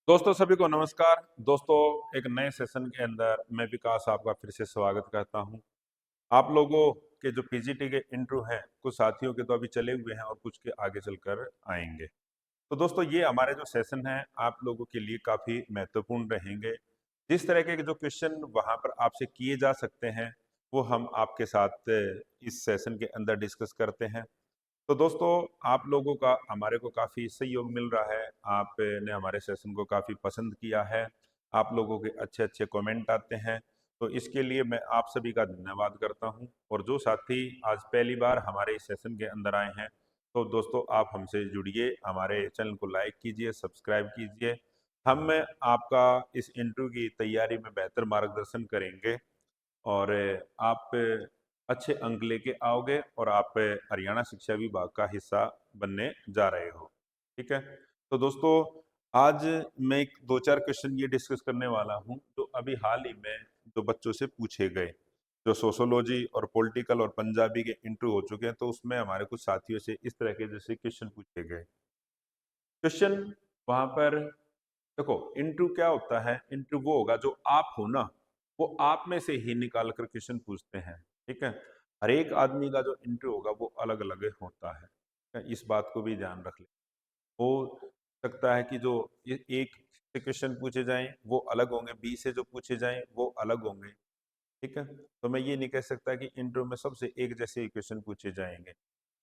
दोस्तों सभी को नमस्कार। दोस्तों एक नए सेशन के अंदर मैं विकास आपका फिर से स्वागत करता हूं। आप लोगों के जो पीजीटी के इंटरव्यू हैं कुछ साथियों के तो अभी चले हुए हैं और कुछ के आगे चलकर आएंगे। तो दोस्तों ये हमारे जो सेशन है आप लोगों के लिए काफी महत्वपूर्ण रहेंगे। जिस तरह के जो क्वेश्चन वहां पर आपसे किए जा सकते हैं वो हम आपके साथ इस सेशन के अंदर डिस्कस करते हैं। तो दोस्तों आप लोगों का हमारे को काफ़ी सहयोग मिल रहा है। आपने हमारे सेशन को काफ़ी पसंद किया है। आप लोगों के अच्छे अच्छे कमेंट आते हैं। तो इसके लिए मैं आप सभी का धन्यवाद करता हूं। और जो साथी आज पहली बार हमारे इस सेशन के अंदर आए हैं तो दोस्तों आप हमसे जुड़िए, हमारे चैनल को लाइक कीजिए, सब्सक्राइब कीजिए। हम आपका इस इंटरव्यू की तैयारी में बेहतर मार्गदर्शन करेंगे और आप अच्छे अंक लेके आओगे और आप हरियाणा शिक्षा विभाग का हिस्सा बनने जा रहे हो। ठीक है। तो दोस्तों आज मैं एक दो चार क्वेश्चन ये डिस्कस करने वाला हूँ जो अभी हाल ही में जो बच्चों से पूछे गए, जो सोशोलॉजी और पॉलिटिकल और पंजाबी के इंटरव्यू हो चुके हैं। तो उसमें हमारे कुछ साथियों से इस तरह के जैसे क्वेश्चन पूछे गए। क्वेश्चन वहां पर देखो, इंटरव्यू क्या होता है? इंटरव्यू वो होगा जो आप हो ना, वो आप में से ही निकाल कर क्वेश्चन पूछते हैं। ठीक है। हर एक आदमी का जो इंटरव्यू होगा वो अलग अलग होता है। ठीक है? इस बात को भी ध्यान रख ले। हो सकता है कि जो एक से क्वेश्चन पूछे जाएं वो अलग होंगे, बी से जो पूछे जाएं वो अलग होंगे। ठीक है। तो मैं ये नहीं कह सकता कि इंटरव्यू में सबसे एक जैसे ही क्वेश्चन पूछे जाएंगे।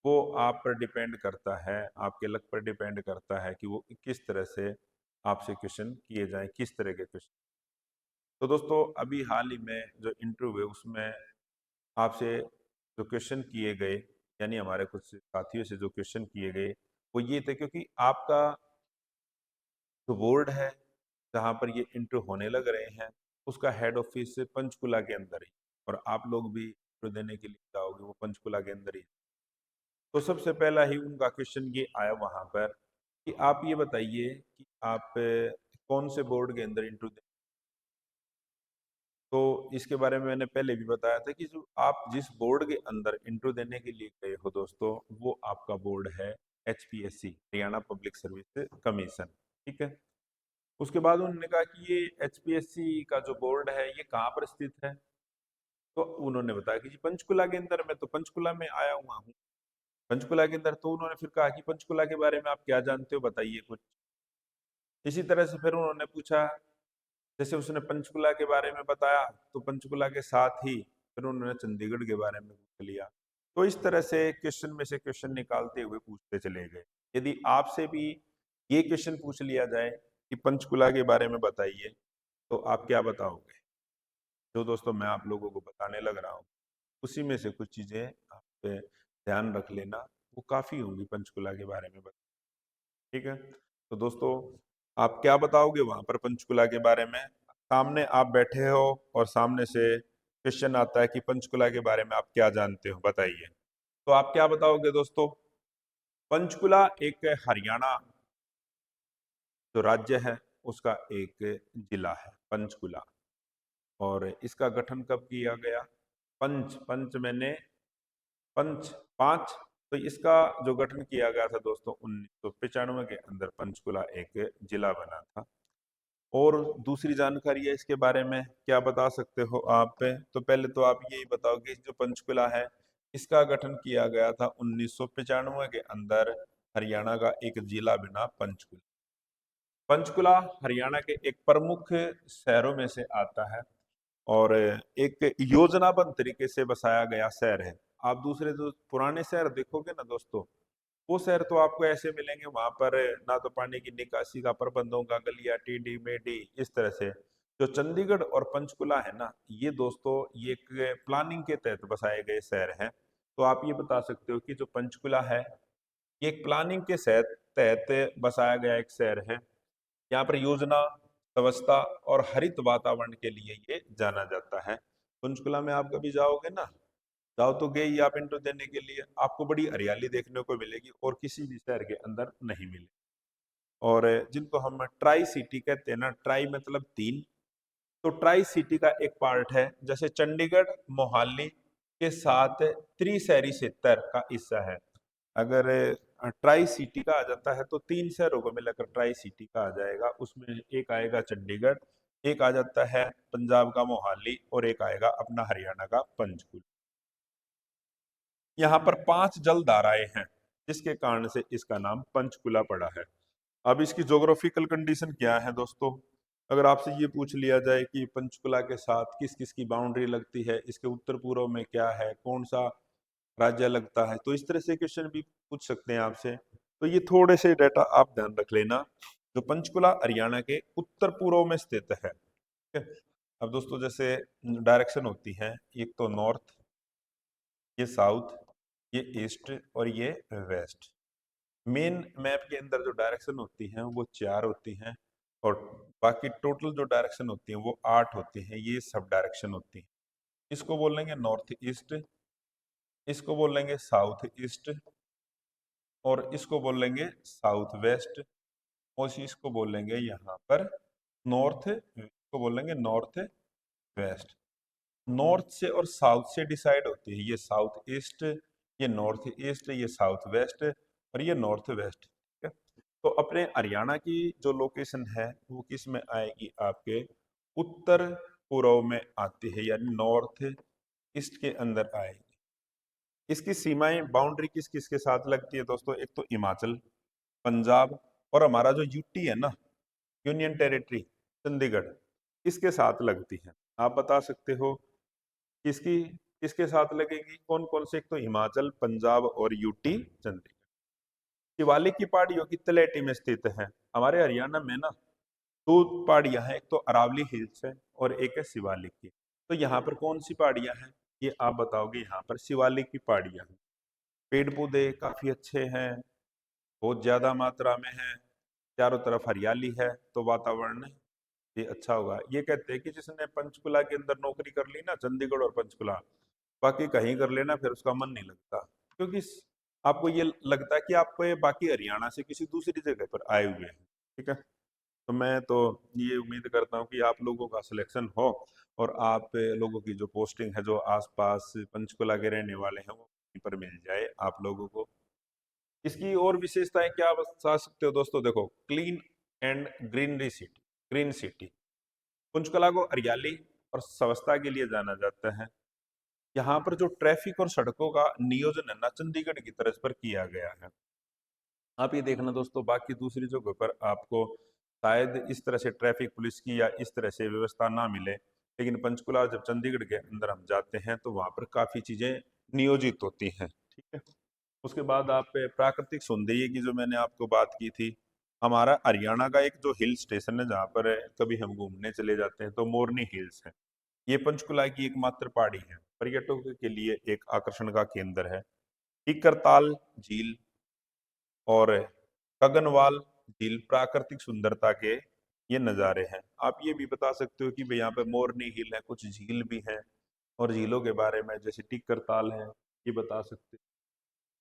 वो आप पर डिपेंड करता है, आपके लक पर डिपेंड करता है कि वो किस तरह से आपसे क्वेश्चन किए जाएं, किस तरह के क्वेश्चन। तो दोस्तों अभी हाल ही में जो इंटरव्यू है उसमें आपसे जो क्वेश्चन किए गए, यानी हमारे कुछ साथियों से जो क्वेश्चन किए गए वो ये थे, क्योंकि आपका जो बोर्ड है जहाँ पर ये इंटरव्यू होने लग रहे हैं उसका हेड ऑफिस पंचकुला के अंदर ही, और आप लोग भी इंटरव्यू देने के लिए जाओगे वो पंचकुला के अंदर ही। तो सबसे पहला ही उनका क्वेश्चन ये आया वहां पर कि आप ये बताइए कि आप कौन से बोर्ड के अंदर इंटरव्यू दें। तो इसके बारे में मैंने पहले भी बताया था कि जो आप जिस बोर्ड के अंदर इंटरव्यू देने के लिए गए हो दोस्तों, वो आपका बोर्ड है HPSC, Haryana public service commission. ठीक है। उसके बाद उन्होंने कहा कि ये HPSC का जो बोर्ड है ये कहाँ पर स्थित है। तो उन्होंने बताया कि जी पंचकुला के अंदर। मैं तो पंचकुला में आया हुआ हूँ, पंचकुला के अंदर। तो उन्होंने फिर कहा कि पंचकुला के बारे में आप क्या जानते हो, बताइए कुछ। इसी तरह से फिर उन्होंने पूछा, जैसे उसने पंचकुला के बारे में बताया तो पंचकुला के साथ ही फिर उन्होंने चंडीगढ़ के बारे में पूछ लिया। तो इस तरह से क्वेश्चन में से क्वेश्चन निकालते हुए पूछते चले गए। यदि आपसे भी ये क्वेश्चन पूछ लिया जाए कि पंचकुला के बारे में बताइए तो आप क्या बताओगे? जो दोस्तों मैं आप लोगों को बताने लग रहा हूँ उसी में से कुछ चीजें आप ध्यान रख लेना, वो काफी होंगी पंचकुला के बारे में बता। ठीक है। तो दोस्तों आप क्या बताओगे वहां पर पंचकुला के बारे में? सामने आप बैठे हो और सामने से क्वेश्चन आता है कि पंचकुला के बारे में आप क्या जानते हो, बताइए। तो आप क्या बताओगे दोस्तों? पंचकुला एक हरियाणा जो राज्य है उसका एक जिला है पंचकुला। और इसका गठन कब किया गया? पंच पंच मैंने पंच पांच। तो इसका जो गठन किया गया था दोस्तों 1995 के अंदर पंचकुला एक जिला बना था। और दूसरी जानकारी है इसके बारे में, क्या बता सकते हो आप? तो पहले तो आप यही बताओ कि जो पंचकुला है इसका गठन किया गया था 1995 के अंदर, हरियाणा का एक जिला बना पंचकुला। पंचकुला हरियाणा के एक प्रमुख शहरों में से आता है और एक योजनाबद्ध तरीके से बसाया गया शहर है। आप दूसरे जो पुराने शहर देखोगे ना दोस्तों, वो शहर तो आपको ऐसे मिलेंगे वहां पर ना तो पानी की निकासी का प्रबंध होगा, गलियां टेढ़ी मेढ़ी इस तरह से। जो चंडीगढ़ और पंचकुला है ना, ये दोस्तों ये एक प्लानिंग के तहत बसाए गए शहर हैं। तो आप ये बता सकते हो कि जो पंचकुला है ये एक प्लानिंग के तहत बसाया गया एक शहर है। यहाँ पर योजना, व्यवस्था और हरित वातावरण के लिए ये जाना जाता है। पंचकुला में आप कभी जाओगे ना, जाओ तो गए ही आप इंटरव्यू देने के लिए, आपको बड़ी हरियाली देखने को मिलेगी और किसी भी शहर के अंदर नहीं मिले। और जिनको हम ट्राई सिटी कहते हैं ना, ट्राई मतलब तीन, तो ट्राई सिटी का एक पार्ट है, जैसे चंडीगढ़ मोहाली के साथ त्रिशहरी क्षेत्र का हिस्सा है। अगर ट्राई सिटी का आ जाता है, तो 3 शहरों को मिलाकर ट्राई सिटी का आ जाएगा। उसमें एक आएगा चंडीगढ़, एक आ जाता है पंजाब का मोहाली, और एक आएगा अपना हरियाणा का पंचकुला। यहाँ पर 5 जल धाराएं हैं, जिसके कारण से इसका नाम पंचकुला पड़ा है। अब इसकी ज्योग्राफिकल कंडीशन क्या है दोस्तों? अगर आपसे ये पूछ लिया जाए कि पंचकुला के साथ किस किस की बाउंड्री लगती है, इसके उत्तर पूर्व में क्या है, कौन सा राज्य लगता है, तो इस तरह से क्वेश्चन भी पूछ सकते हैं आपसे। तो ये थोड़े से डाटा आप ध्यान रख लेना। जो पंचकुला हरियाणा के उत्तर पूर्व में स्थित है, ठीक है। अब दोस्तों जैसे डायरेक्शन होती है, एक तो नॉर्थ, ये साउथ, ये ईस्ट और ये वेस्ट। मेन मैप के अंदर जो डायरेक्शन होती हैं वो 4 होती हैं, और बाकी टोटल जो डायरेक्शन होती हैं वो 8 होती हैं। ये सब डायरेक्शन होती हैं। इसको बोलेंगे नॉर्थ ईस्ट, इसको बोलेंगे साउथ ईस्ट, और इसको बोलेंगे साउथ वेस्ट, और इसको बोलेंगे यहाँ पर नॉर्थ, इसको बोलेंगे नॉर्थ वेस्ट। नॉर्थ से और साउथ से डिसाइड होती है, ये साउथ ईस्ट, ये नॉर्थ ईस्ट, ये साउथ वेस्ट, और ये नॉर्थ वेस्ट, ठीक है। तो अपने हरियाणा की जो लोकेशन है वो किस में आएगी? आपके उत्तर पूर्व में आती है, यानी नॉर्थ ईस्ट के अंदर आएगी। इसकी सीमाएं बाउंड्री किस किस के साथ लगती है दोस्तों? एक तो हिमाचल, पंजाब, और हमारा जो यूटी है ना, यूनियन टेरिटरी चंडीगढ़, इसके साथ लगती है। आप बता सकते हो किसकी किसके साथ लगेगी, कौन कौन से? एक तो हिमाचल, पंजाब और यूटी चंडीगढ़। शिवालिक की पहाड़ियों की तलहटी में स्थित है। हमारे हरियाणा में ना 2 पहाड़ियां हैं, एक तो अरावली हिल्स है और एक है शिवालिक की। तो यहाँ पर कौन सी पहाड़ियां हैं ये आप बताओगे? यहाँ पर शिवालिक की पहाड़ियां हैं। पेड़ पौधे काफी अच्छे हैं, बहुत ज्यादा मात्रा में है, चारों तरफ हरियाली है, तो वातावरण ये अच्छा होगा। ये कहते हैं कि जिसने पंचकुला के अंदर नौकरी कर ली ना, चंडीगढ़ और पंचकुला, बाकी कहीं कर लेना फिर उसका मन नहीं लगता, क्योंकि आपको ये लगता है कि आप ये बाकी हरियाणा से किसी दूसरी जगह पर आए हुए हैं, ठीक है। तो मैं तो ये उम्मीद करता हूँ कि आप लोगों का सिलेक्शन हो, और आप लोगों की जो पोस्टिंग है, जो आसपास पंचकुला के रहने वाले हैं, वो वहीं पर मिल जाए आप लोगों को। इसकी और विशेषताएं क्या बता सकते हो दोस्तों? देखो, clean and greenery city, green city. Panchkula को हरियाली और स्वच्छता के लिए जाना जाता है। यहाँ पर जो ट्रैफिक और सड़कों का नियोजन है ना, चंडीगढ़ की तरफ पर किया गया है। आप ये देखना दोस्तों, बाकी दूसरी जगह पर आपको शायद इस तरह से ट्रैफिक पुलिस की या इस तरह से व्यवस्था ना मिले, लेकिन पंचकुला जब चंडीगढ़ के अंदर हम जाते हैं तो वहाँ पर काफी चीजें नियोजित होती हैं, ठीक है। उसके बाद आप प्राकृतिक सौंदर्य की जो मैंने आपको बात की थी, हमारा हरियाणा का एक जो हिल स्टेशन है जहाँ पर कभी हम घूमने चले जाते हैं, तो मोरनी हिल्स है। ये पंचकुला की एकमात्र पहाड़ी है, पर्यटकों के लिए एक आकर्षण का केंद्र है। टिकरताल झील और गगनवाल झील प्राकृतिक सुंदरता के ये नज़ारे हैं। आप ये भी बता सकते हो कि भाई यहाँ पे मोरनी हिल है, कुछ झील भी हैं, और झीलों के बारे में जैसे टिक्करताल है, ये बता सकते हो।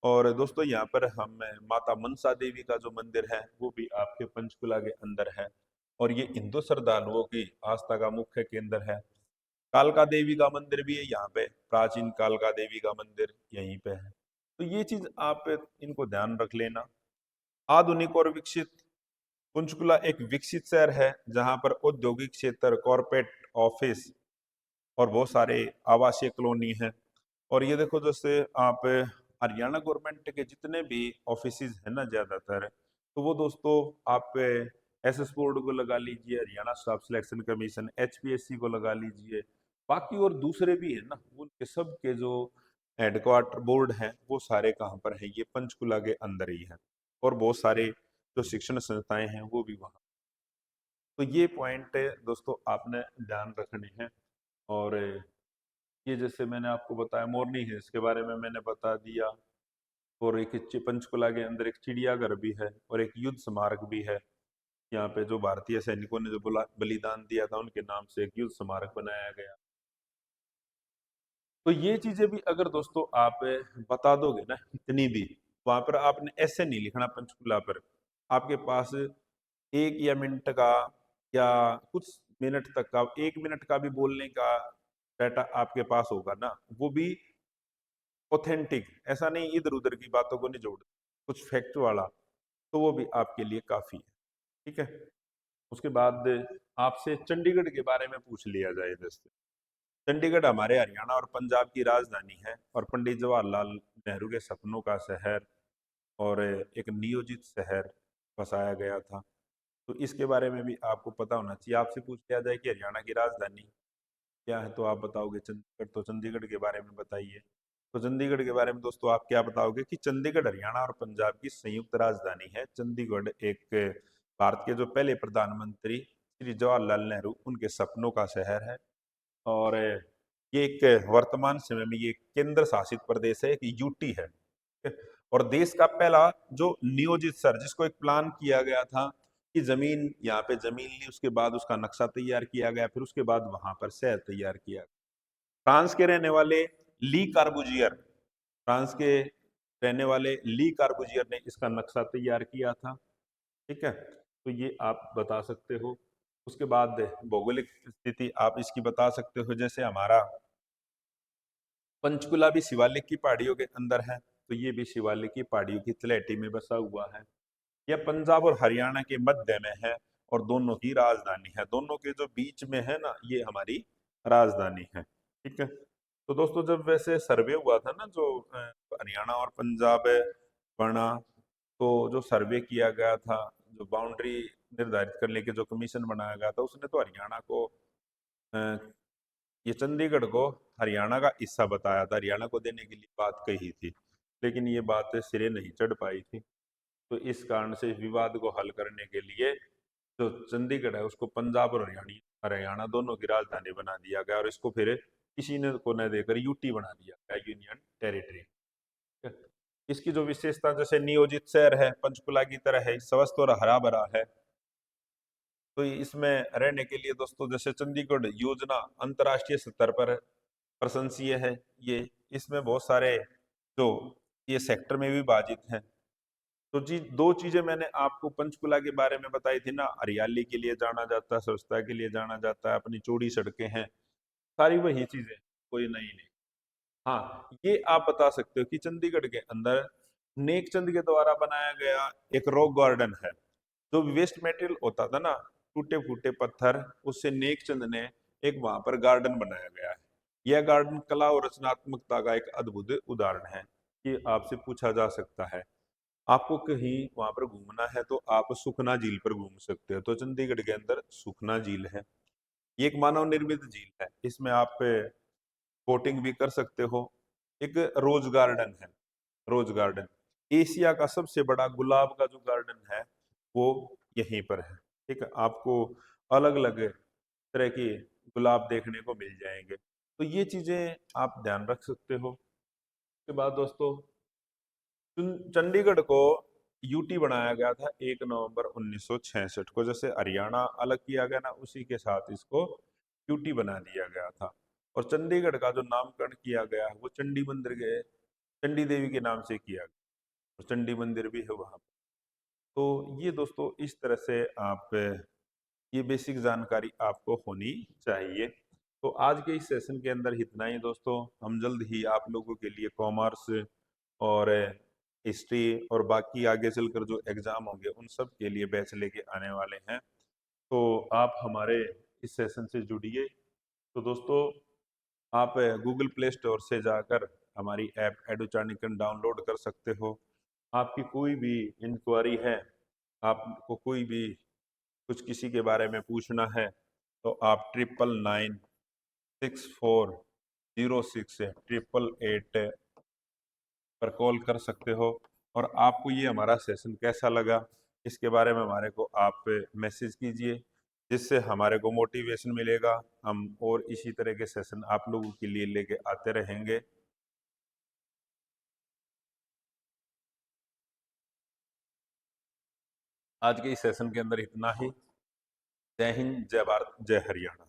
और दोस्तों यहाँ पर हम माता मनसा देवी का जो मंदिर है वो भी आपके पंचकुला के अंदर है, और ये हिंदू श्रद्धालुओं की आस्था का मुख्य केंद्र है। कालका देवी का मंदिर भी है यहाँ पे, प्राचीन कालका देवी का मंदिर यहीं पे है। तो ये चीज आप इनको ध्यान रख लेना। आधुनिक और विकसित, पंचकुला एक विकसित शहर है जहां पर औद्योगिक क्षेत्र, कॉरपोरेट ऑफिस और बहुत सारे आवासीय कॉलोनी हैं। और ये देखो, जैसे आप हरियाणा गवर्नमेंट के जितने भी ऑफिसेज हैं ना, ज्यादातर, तो वो दोस्तों आप एसएस बोर्ड को लगा लीजिए, Haryana staff selection commission, HPSC को लगा लीजिए, बाकी और दूसरे भी है ना, उनके सब के जो हेडक्वार्टर बोर्ड हैं वो सारे कहाँ पर है? ये पंचकुला के अंदर ही है। और बहुत सारे जो शिक्षण संस्थाएं हैं वो भी वहाँ। तो ये पॉइंट दोस्तों आपने ध्यान रखने हैं। और ये जैसे मैंने आपको बताया, मोरनी हिल्स के बारे में मैंने बता दिया, और एक पंचकुला के अंदर एक चिड़ियाघर भी है और एक युद्ध स्मारक भी है। यहाँ पे जो भारतीय सैनिकों ने जो बलिदान दिया था उनके नाम से एक युद्ध स्मारक बनाया गया। तो ये चीजें भी अगर दोस्तों आप बता दोगे ना इतनी भी, वहां पर आपने ऐसे नहीं लिखना पंचकुला पर, आपके पास 1 या मिनट का या कुछ मिनट तक का, 1 मिनट का भी बोलने का डाटा आपके पास होगा ना, वो भी ऑथेंटिक, ऐसा नहीं इधर उधर की बातों को नहीं जोड़। कुछ फैक्ट वाला, तो वो भी आपके लिए काफ़ी है। ठीक है। उसके बाद आपसे चंडीगढ़ के बारे में पूछ लिया जाए जैसे, चंडीगढ़ हमारे हरियाणा और पंजाब की राजधानी है और पंडित जवाहरलाल नेहरू के सपनों का शहर और एक नियोजित शहर बसाया गया था। तो इसके बारे में भी आपको पता होना चाहिए। आपसे पूछ लिया जाए कि हरियाणा की राजधानी क्या है, तो आप बताओगे चंडीगढ़। तो चंडीगढ़ के बारे में बताइए। तो चंडीगढ़ के बारे में दोस्तों आप क्या बताओगे कि चंडीगढ़ हरियाणा और पंजाब की संयुक्त राजधानी है। चंडीगढ़ एक भारत के जो पहले प्रधानमंत्री श्री जवाहरलाल नेहरू उनके सपनों का शहर है। और ये एक वर्तमान समय में ये केंद्र शासित प्रदेश है, एक यूटी है। ठीक है? और देश का पहला जो नियोजित शहर, जिसको एक प्लान किया गया था कि जमीन, यहाँ पे जमीन ली, उसके बाद उसका नक्शा तैयार किया गया, फिर उसके बाद वहां पर शहर तैयार किया गया। फ्रांस के रहने वाले ली कार्बुजियर, फ्रांस के रहने वाले ली कार्बुजियर ने इसका नक्शा तैयार किया था। ठीक है। तो ये आप बता सकते हो। उसके बाद भौगोलिक स्थिति आप इसकी बता सकते हो। जैसे हमारा पंचकुला भी शिवालिक की पहाड़ियों के अंदर है, तो ये भी शिवालिक की पहाड़ियों की तलहटी में बसा हुआ है। यह पंजाब और हरियाणा के मध्य में है और दोनों की राजधानी है। दोनों के जो बीच में है ना, ये हमारी राजधानी है। ठीक है। तो दोस्तों जब वैसे सर्वे हुआ था ना, जो हरियाणा और पंजाब बना, तो जो सर्वे किया गया था, जो बाउंड्री निर्धारित करने के जो कमीशन बनाया गया था, उसने तो हरियाणा को अ, ये चंडीगढ़ को हरियाणा का हिस्सा बताया था, हरियाणा को देने के लिए बात कही थी, लेकिन ये बात सिरे नहीं चढ़ पाई थी। तो इस कारण से विवाद को हल करने के लिए जो चंडीगढ़ है उसको पंजाब और हरियाणा दोनों की राजधानी बना दिया गया, और इसको फिर किसी ने को न देकर यूटी बना दिया गया, यूनियन टेरिटरी। इसकी जो विशेषता, जैसे नियोजित शहर है, पंचकुला की तरह है, स्वस्थ और हरा भरा है। तो इसमें रहने के लिए दोस्तों, जैसे चंडीगढ़ योजना अंतर्राष्ट्रीय स्तर पर प्रशंसीय है। ये इसमें बहुत सारे जो ये सेक्टर में विभाजित है। तो जी, दो चीजें मैंने आपको पंचकुला के बारे में बताई थी ना, हरियाली के लिए जाना जाता है, स्वच्छता के लिए जाना जाता है, अपनी चौड़ी सड़कें हैं, सारी वही चीजें, कोई नई नहीं। हाँ, ये आप बता सकते हो कि चंडीगढ़ के अंदर नेकचंद के द्वारा बनाया गया एक रॉक गार्डन है। जो वेस्ट मटेरियल होता था ना, टूटे फूटे पत्थर, उससे नेकचंद ने एक वहां पर गार्डन बनाया गया है। यह गार्डन कला और रचनात्मकता का एक अद्भुत उदाहरण है। ये आपसे पूछा जा सकता है, आपको कहीं वहां पर घूमना है तो आप सुखना झील पर घूम सकते हो। तो चंडीगढ़ के अंदर सुखना झील है। ये एक मानव निर्मित झील है, इसमें आप बोटिंग भी कर सकते हो। एक रोज गार्डन है, रोज गार्डन एशिया का सबसे बड़ा गुलाब का जो गार्डन है वो यहीं पर है। ठीक है। आपको अलग अलग तरह के गुलाब देखने को मिल जाएंगे। तो ये चीजें आप ध्यान रख सकते हो। उसके बाद दोस्तों, चंडीगढ़ को यूटी बनाया गया था 1 नवंबर 1966 को। जैसे हरियाणा अलग किया गया ना, उसी के साथ इसको यूटी बना दिया गया था। और चंडीगढ़ का जो नामकरण किया गया है वो चंडी मंदिर के, चंडी देवी के नाम से किया गया, और चंडी मंदिर भी है वहां पर। तो ये दोस्तों इस तरह से आप ये बेसिक जानकारी आपको होनी चाहिए। तो आज के इस सेशन के अंदर इतना ही दोस्तों। हम जल्द ही आप लोगों के लिए कॉमर्स और हिस्ट्री और बाकी आगे चलकर जो एग्जाम होंगे उन सब के लिए बैच लेके आने वाले हैं। तो आप हमारे इस सेशन से जुड़िए। तो दोस्तों, आप गूगल प्ले स्टोर से जाकर हमारी ऐप एडुचानिकन डाउनलोड कर सकते हो। आपकी कोई भी इंक्वायरी है, आपको कोई भी कुछ किसी के बारे में पूछना है, तो आप 999406 पर कॉल कर सकते हो। और आपको ये हमारा सेशन कैसा लगा, इसके बारे में हमारे को आप मैसेज कीजिए, जिससे हमारे को मोटिवेशन मिलेगा। हम और इसी तरह के सेशन आप लोगों के लिए लेके आते रहेंगे। आज के इस सेशन के अंदर इतना ही। जय हिंद, जय भारत, जय हरियाणा।